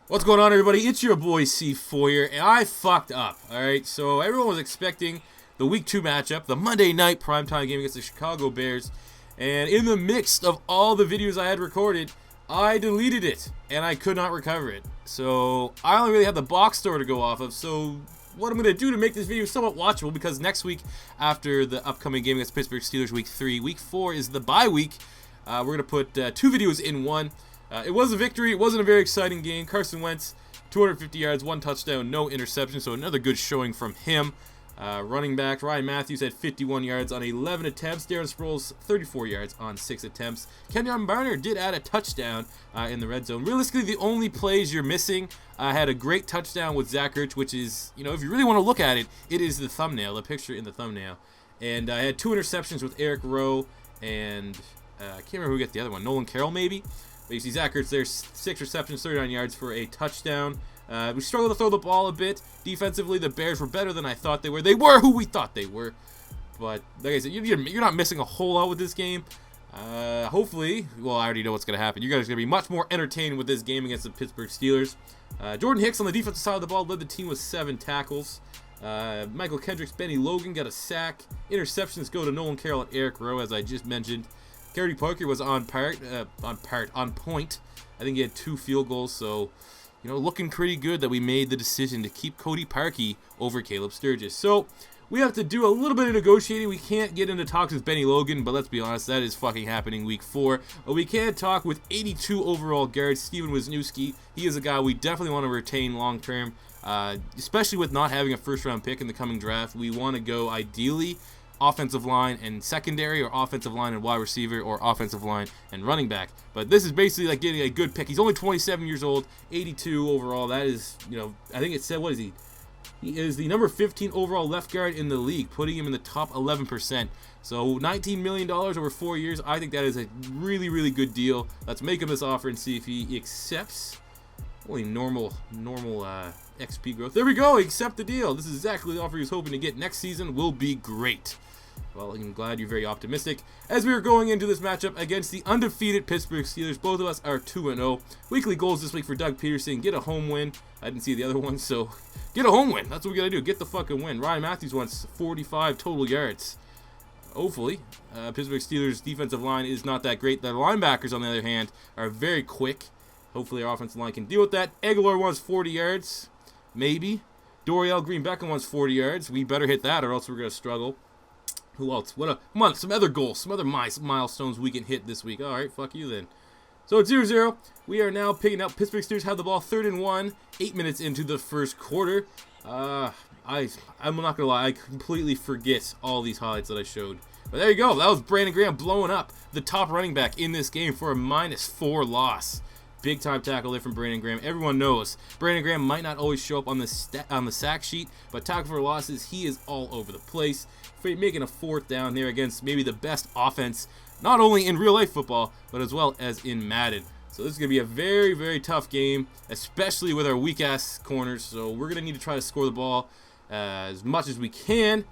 What's going on, everybody? It's your boy C4 here, and I fucked up, alright? So everyone was expecting the Week 2 matchup, the Monday night primetime game against the Chicago Bears, and in the midst of all the videos I had recorded, I deleted it, and I could not recover it. So I only really have the box score to go off of, so what I'm going to do to make this video somewhat watchable, because next week, after the upcoming game against Pittsburgh Steelers Week 3, Week 4 is the bye week. We're going to put two videos in one. It was a victory. It wasn't a very exciting game. Carson Wentz, 250 yards, 1 touchdown, no interception, so another good showing from him. Running back Ryan Matthews had 51 yards on 11 attempts. Darren Sproles, 34 yards on 6 attempts. Kenyon Barner did add a touchdown in the red zone. Realistically, the only plays you're missing had a great touchdown with Zach Ertz, which is, you know, if you really want to look at it, it is the thumbnail, the picture in the thumbnail. And I had 2 interceptions with Eric Rowe and I can't remember who got the other one. Nolan Carroll, maybe? But you see Zach Ertz there, 6 receptions, 39 yards for a touchdown. We struggled to throw the ball a bit. Defensively, the Bears were better than I thought they were. They were who we thought they were. But, like I said, you're not missing a whole lot with this game. Hopefully, well, I already know what's going to happen. You guys are going to be much more entertained with this game against the Pittsburgh Steelers. Jordan Hicks on the defensive side of the ball led the team with 7 tackles. Michael Kendricks, Benny Logan got a sack. Interceptions go to Nolan Carroll and Eric Rowe, as I just mentioned. Gary Parker was on point. I think he had 2 field goals, so, you know, looking pretty good that we made the decision to keep Cody Parkey over Caleb Sturgis. So we have to do a little bit of negotiating. We can't get into talks with Benny Logan, but let's be honest, that is fucking happening Week 4. But we can talk with 82 overall guard Steven Wisniewski. He is a guy we definitely want to retain long term, especially with not having a first-round pick in the coming draft. We want to go ideally offensive line and secondary, or offensive line and wide receiver, or offensive line and running back. But this is basically like getting a good pick. He's only 27 years old, 82 overall. That is, you know, I think it said, what is he? He is the number 15 overall left guard in the league, putting him in the top 11%. So $19 million over 4 years. I think that is a really, really good deal. Let's make him this offer and see if he accepts. Only normal XP growth. There we go. Accept the deal. This is exactly the offer he was hoping to get. Next season will be great. Well, I'm glad you're very optimistic. As we are going into this matchup against the undefeated Pittsburgh Steelers, both of us are 2-0. Weekly goals this week for Doug Peterson: get a home win. I didn't see the other one, so get a home win. That's what we gotta do. Get the fucking win. Ryan Matthews wants 45 total yards. Hopefully. Pittsburgh Steelers defensive line is not that great. The linebackers, on the other hand, are very quick. Hopefully our offensive line can deal with that. Aguilar wants 40 yards. Maybe. Dorial Green-Beckham wants 40 yards. We better hit that, or else we're going to struggle. Who else? Come on, some other goals, some other milestones we can hit this week. All right, fuck you then. So it's 0-0. We are now picking up. Pittsburgh Steelers have the ball 3rd and 1, 8 minutes into the first quarter. I'm not going to lie, I completely forget all these highlights that I showed. But there you go. That was Brandon Graham blowing up the top running back in this game for a -4 loss. Big time tackle there from Brandon Graham. Everyone knows Brandon Graham might not always show up on the sack sheet, but tackle for losses, he is all over the place. Making a 4th down there against maybe the best offense, not only in real life football, but as well as in Madden. So this is going to be a very, very tough game, especially with our weak ass corners. So we're going to need to try to score the ball as much as we can.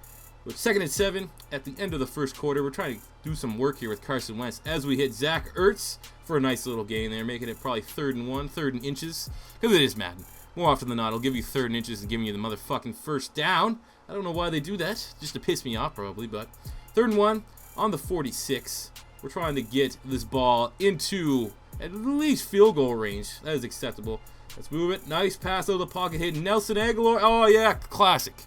With 2nd and 7 at the end of the first quarter, we're trying to do some work here with Carson Wentz as we hit Zach Ertz for a nice little gain there, making it probably 3rd and 1, 3rd and inches, because it is Madden. More often than not, it'll give you 3rd and inches and giving you the motherfucking first down. I don't know why they do that, just to piss me off probably, but 3rd and 1 on the 46. We're trying to get this ball into at least field goal range. That is acceptable. Let's move it. Nice pass out of the pocket, hit Nelson Aguilar. Oh yeah, classic.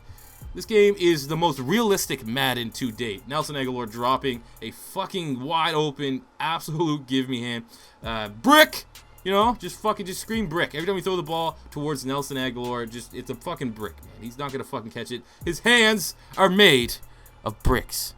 This game is the most realistic Madden to date. Nelson Aguilar dropping a fucking wide open, absolute give me hand. Brick! You know, just scream brick. Every time we throw the ball towards Nelson Aguilar, it's a fucking brick, man. He's not going to fucking catch it. His hands are made of bricks.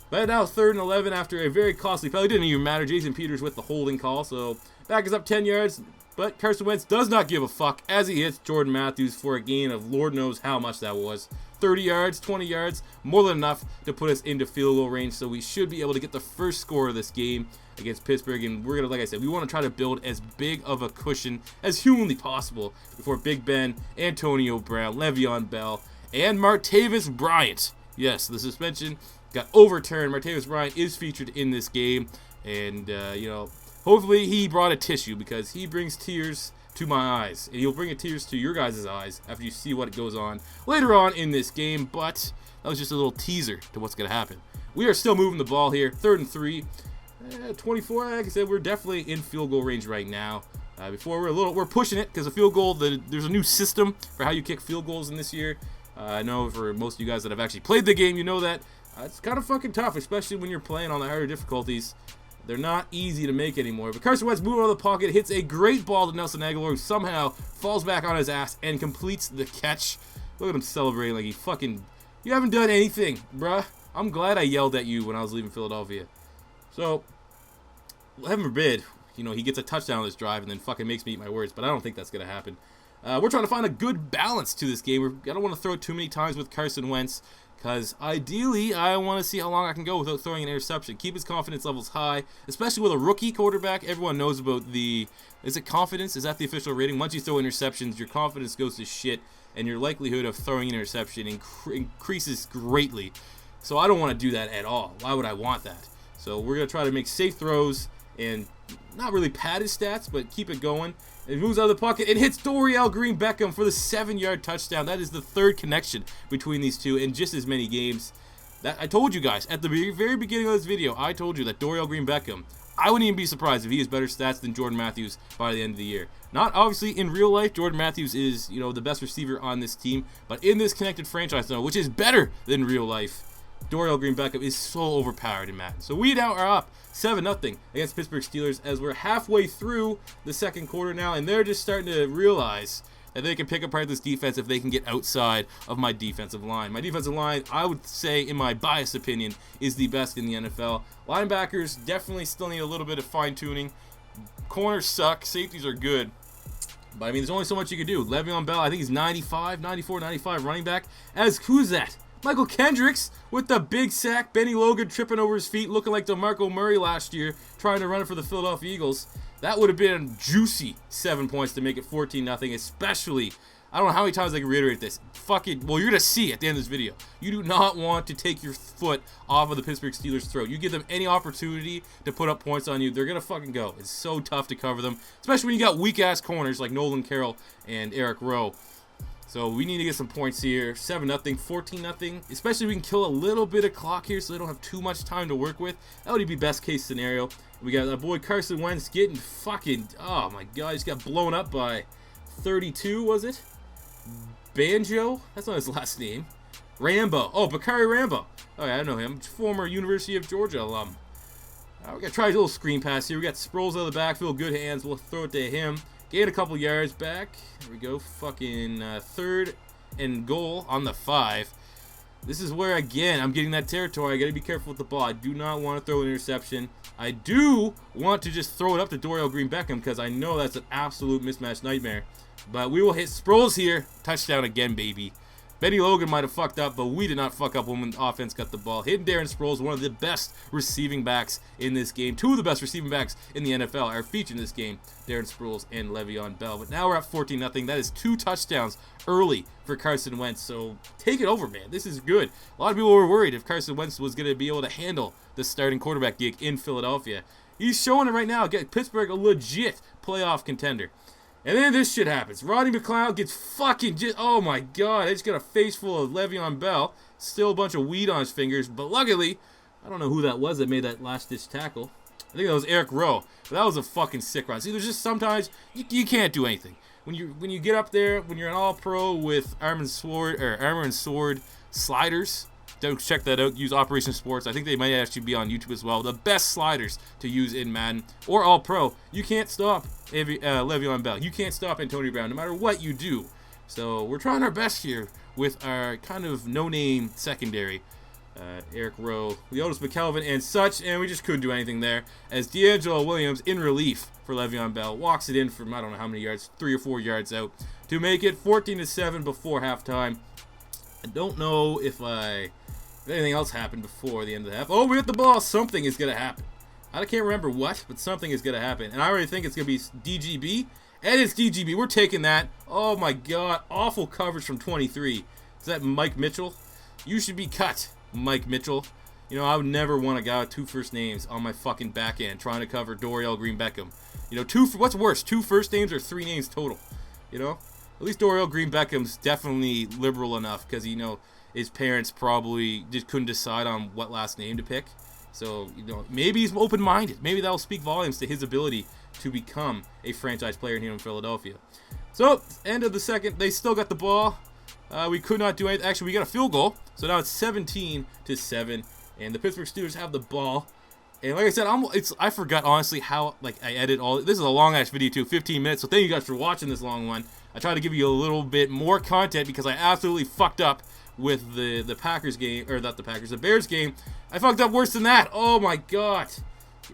But now 3rd and 11 after a very costly penalty. It didn't even matter. Jason Peters with the holding call. So back is up 10 yards. But Carson Wentz does not give a fuck as he hits Jordan Matthews for a gain of Lord knows how much that was. 30 yards, 20 yards, more than enough to put us into field goal range. So we should be able to get the first score of this game against Pittsburgh. And we're going to, like I said, we want to try to build as big of a cushion as humanly possible before Big Ben, Antonio Brown, Le'Veon Bell, and Martavis Bryant. Yes, the suspension got overturned. Martavis Bryant is featured in this game. And, you know, hopefully he brought a tissue because he brings tears to my eyes, and you'll bring a tears to your guys' eyes after you see what goes on later on in this game. But that was just a little teaser to what's going to happen. We are still moving the ball here. 3rd and 3. 24, like I said, we're definitely in field goal range right now. Before we're pushing it because a field goal, there's a new system for how you kick field goals in this year. I know for most of you guys that have actually played the game, you know that it's kind of fucking tough, especially when you're playing on the harder difficulties. They're not easy to make anymore. But Carson Wentz moving out of the pocket, hits a great ball to Nelson Aguilar, who somehow falls back on his ass and completes the catch. Look at him celebrating like he fucking... You haven't done anything, bruh. I'm glad I yelled at you when I was leaving Philadelphia. So, heaven forbid, you know, he gets a touchdown on this drive and then fucking makes me eat my words, but I don't think that's going to happen. We're trying to find a good balance to this game. I don't want to throw it too many times with Carson Wentz, because ideally, I want to see how long I can go without throwing an interception. Keep his confidence levels high, especially with a rookie quarterback. Everyone knows about the... Is it confidence? Is that the official rating? Once you throw interceptions, your confidence goes to shit, and your likelihood of throwing an interception increases greatly. So I don't want to do that at all. Why would I want that? So we're going to try to make safe throws and not really pad his stats, but keep it going. It moves out of the pocket and hits Dorial Green-Beckham for the 7-yard touchdown. That is the 3rd connection between these two in just as many games. That I told you guys at the very beginning of this video, I told you that Dorial Green-Beckham, I wouldn't even be surprised if he has better stats than Jordan Matthews by the end of the year. Not obviously in real life, Jordan Matthews is, you know, the best receiver on this team, but in this connected franchise zone, which is better than real life, Dorial Green-Beckham is so overpowered in Madden. So we now are up 7-0 against Pittsburgh Steelers as we're halfway through the 2nd quarter now, and they're just starting to realize that they can pick apart this defense if they can get outside of my defensive line. My defensive line, I would say, in my biased opinion, is the best in the NFL. Linebackers definitely still need a little bit of fine-tuning. Corners suck. Safeties are good. But, I mean, there's only so much you can do. Le'Veon Bell, I think he's 94, 95 running back. As who's that? Michael Kendricks with the big sack. Benny Logan tripping over his feet, looking like DeMarco Murray last year, trying to run it for the Philadelphia Eagles. That would have been a juicy 7 points to make it 14-0, especially, I don't know how many times I can reiterate this. Fucking, well, you're going to see at the end of this video. You do not want to take your foot off of the Pittsburgh Steelers' throat. You give them any opportunity to put up points on you, they're going to fucking go. It's so tough to cover them, especially when you got weak-ass corners like Nolan Carroll and Eric Rowe. So we need to get some points here. 7-0, 14-0. Especially if we can kill a little bit of clock here so they don't have too much time to work with. That would be best case scenario. We got our boy Carson Wentz getting fucking... Oh my god, he just got blown up by 32, was it? Banjo? That's not his last name. Rambo. Oh, Bakari Rambo. Oh yeah, I know him. Former University of Georgia alum. We're going to try a little screen pass here. We got Sproles out of the backfield. Good hands. We'll throw it to him. Gain a couple yards back. There we go. Fucking 3rd and goal on the 5. This is where, again, I'm getting that territory. I got to be careful with the ball. I do not want to throw an interception. I do want to just throw it up to Dorial Green-Beckham because I know that's an absolute mismatch nightmare. But we will hit Sproles here. Touchdown again, baby. Benny Logan might have fucked up, but we did not fuck up when the offense got the ball. Hidden Darren Sproles, one of the best receiving backs in this game. 2 of the best receiving backs in the NFL are featured in this game, Darren Sproles and Le'Veon Bell. But now we're at 14-0. That is 2 touchdowns early for Carson Wentz. So take it over, man. This is good. A lot of people were worried if Carson Wentz was going to be able to handle the starting quarterback gig in Philadelphia. He's showing it right now. Get Pittsburgh a legit playoff contender. And then this shit happens. Rodney McLeod gets fucking just... Oh, my God. He's got a face full of Le'Veon Bell. Still a bunch of weed on his fingers. But luckily, I don't know who that was that made that last-ditch tackle. I think that was Eric Rowe. But that was a fucking sick run. See, there's just sometimes you can't do anything. When you get up there, when you're an all-pro with armor and sword sliders... Don't check that out. Use Operation Sports. I think they might actually be on YouTube as well. The best sliders to use in Madden or All Pro. You can't stop Le'Veon Bell. You can't stop Antonio Brown, no matter what you do. So we're trying our best here with our kind of no-name secondary. Eric Rowe, Leotis McKelvin, and such, and we just couldn't do anything there. As D'Angelo Williams, in relief for Le'Veon Bell, walks it in from I don't know how many yards, 3 or 4 yards out, to make it 14-7 before halftime. I don't know if anything else happened before the end of the half. Oh, we hit the ball. Something is going to happen. I can't remember what, but something is going to happen. And I already think it's going to be DGB. And it's DGB. We're taking that. Oh, my God. Awful coverage from 23. Is that Mike Mitchell? You should be cut, Mike Mitchell. You know, I would never want a guy with 2 first names on my fucking back end trying to cover Dorial Green Beckham. You know, what's worse, 2 first names or 3 names total? You know? At least Dorial Green Beckham's definitely liberal enough because, you know, his parents probably just couldn't decide on what last name to pick. So, you know, maybe he's open-minded. Maybe that'll speak volumes to his ability to become a franchise player here in Philadelphia. So, end of the second, they still got the ball. We could not do anything. Actually, we got a field goal. So now it's 17-7. And the Pittsburgh Steelers have the ball. And like I said, I forgot, honestly, how I edit all. This is a long-ass video, too. 15 minutes. So thank you guys for watching this long one. I tried to give you a little bit more content because I absolutely fucked up with the Packers game. Or not the Packers, the Bears game. I fucked up worse than that. Oh, my God.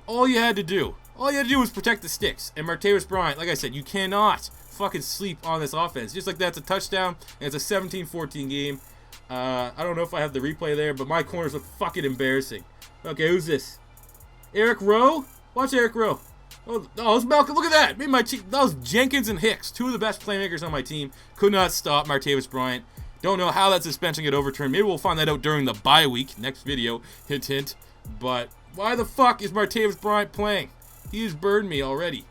All you had to do was protect the sticks. And Martavis Bryant, like I said, you cannot fucking sleep on this offense. Just like that's a touchdown, and it's a 17-14 game. I don't know if I have the replay there, but my corners look fucking embarrassing. Okay, who's this? Eric Rowe? Watch Eric Rowe. Oh, it's Malcolm. Look at that. That was Jenkins and Hicks, 2 of the best playmakers on my team. Could not stop Martavis Bryant. Don't know how that suspension got overturned. Maybe we'll find that out during the bye week. Next video. Hint, hint. But why the fuck is Martavis Bryant playing? He has burned me already.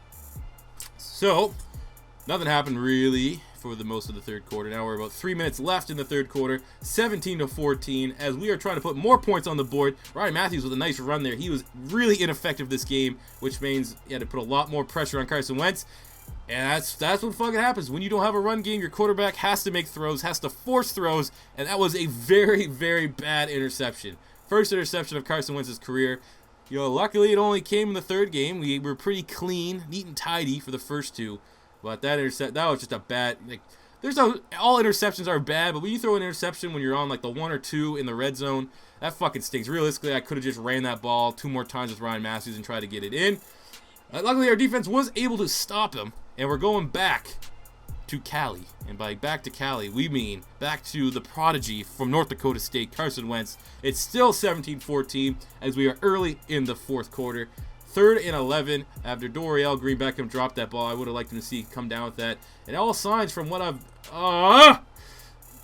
So, nothing happened really for the most of the third quarter. Now we're about 3 minutes left in the third quarter, 17-14, as we are trying to put more points on the board. Ryan Matthews with a nice run there. He was really ineffective this game, which means he had to put a lot more pressure on Carson Wentz. And that's what fucking happens. When you don't have a run game, your quarterback has to make throws, has to force throws, and that was a very, very bad interception. First interception of Carson Wentz's career. You know, luckily it only came in the third game. We were pretty clean, neat and tidy for the first 2. But that was just a bad, all interceptions are bad, but when you throw an interception when you're on like the 1 or 2 in the red zone, that fucking stinks. Realistically, I could have just ran that ball 2 more times with Ryan Matthews and tried to get it in. Luckily, our defense was able to stop him, and we're going back to Cali. And by back to Cali, we mean back to the prodigy from North Dakota State, Carson Wentz. It's still 17-14 as we are early in the fourth quarter. 3rd and 11 after Dorial Green Beckham dropped that ball. I would have liked him to see come down with that. And all signs from what I've...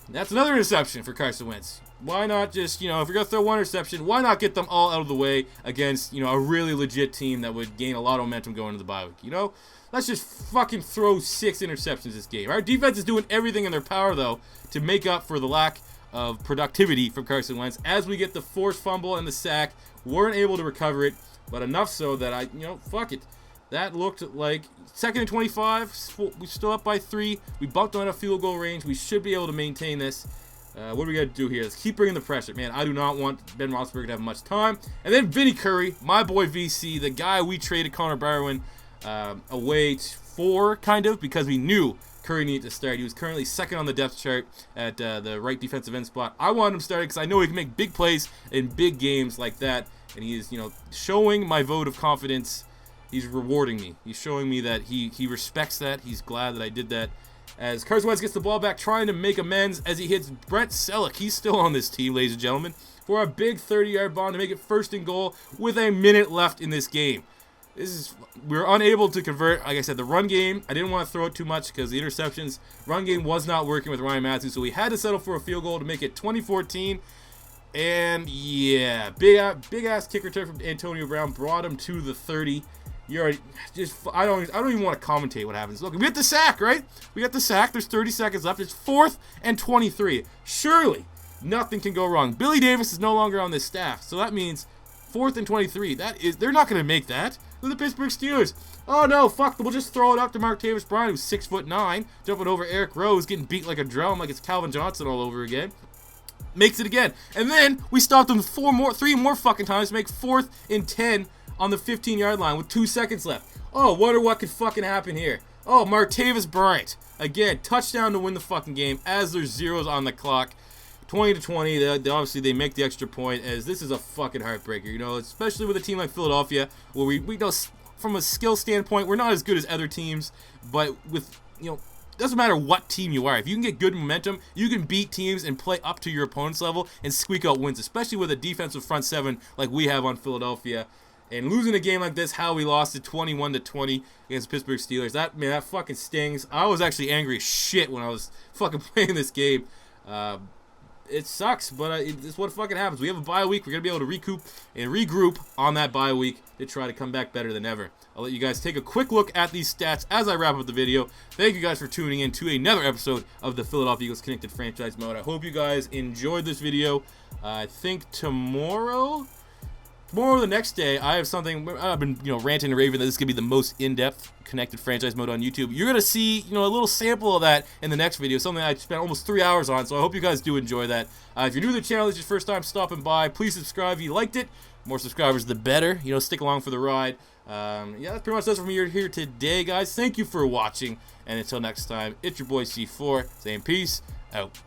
that's another interception for Carson Wentz. Why not just, you know, if you're going to throw 1 interception, why not get them all out of the way against, you know, a really legit team that would gain a lot of momentum going into the bye week, you know? Let's just fucking throw 6 interceptions this game. Our defense is doing everything in their power, though, to make up for the lack of productivity from Carson Wentz. As we get the forced fumble and the sack, weren't able to recover it. But enough so that fuck it. That looked like 2nd and 25. We're still up by 3. We bumped on a field goal range. We should be able to maintain this. What do we got to do here? Let's keep bringing the pressure. Man, I do not want Ben Roethlisberger to have much time. And then Vinny Curry, my boy VC, the guy we traded Connor Barwin away for, kind of, because we knew Curry needed to start. He was currently 2nd on the depth chart at the right defensive end spot. I wanted him started because I know he can make big plays in big games like that. And he is, you know, showing my vote of confidence. He's rewarding me. He's showing me that he respects that. He's glad that I did that. As Carson Wentz gets the ball back, trying to make amends as he hits Brent Selleck. He's still on this team, ladies and gentlemen, for a big 30-yard bomb to make it 1st and goal with a minute left in this game. We're unable to convert. Like I said, the run game, I didn't want to throw it too much because the interceptions, run game was not working with Ryan Matthews, so we had to settle for a field goal to make it 20-14. And yeah, big ass kick return from Antonio Brown brought him to the 30. You already I don't even want to commentate what happens. Look, we get the sack, right? We got the sack. There's 30 seconds left. It's 4th and 23. Surely nothing can go wrong. Billy Davis is no longer on this staff, so that means 4th and 23. They're not going to make that. Look at the Pittsburgh Steelers. Oh no, fuck! We'll just throw it up to Martavis Bryant, who's 6'9", jumping over Eric Rowe, getting beat like a drum, like it's Calvin Johnson all over again. Makes it again. And then we stopped them 3 more fucking times to make 4th and 10 on the 15-yard line with 2 seconds left. Oh, wonder what could fucking happen here. Oh, Martavis Bryant. Again, touchdown to win the fucking game as there's zeros on the clock. 20-20. Obviously, they make the extra point as this is a fucking heartbreaker. You know, especially with a team like Philadelphia where we know from a skill standpoint, we're not as good as other teams. But with, you know, doesn't matter what team you are. If you can get good momentum, you can beat teams and play up to your opponent's level and squeak out wins, especially with a defensive front 7 like we have on Philadelphia. And losing a game like this, how we lost it 21-20 against the Pittsburgh Steelers, that fucking stings. I was actually angry as shit when I was fucking playing this game. it sucks, but it's what fucking happens. We have a bye week. We're going to be able to recoup and regroup on that bye week to try to come back better than ever. I'll let you guys take a quick look at these stats as I wrap up the video. Thank you guys for tuning in to another episode of the Philadelphia Eagles Connected Franchise Mode. I hope you guys enjoyed this video. I think tomorrow or the next day, I have something. I've been, ranting and raving that this is gonna be the most in-depth connected franchise mode on YouTube. You're gonna see, a little sample of that in the next video. Something I spent almost 3 hours on. So I hope you guys do enjoy that. If you're new to the channel, this is your first time stopping by, please subscribe if you liked it. More subscribers, the better. Stick along for the ride. Yeah, that's pretty much it from here today, guys. Thank you for watching, and until next time, it's your boy C4 saying peace out.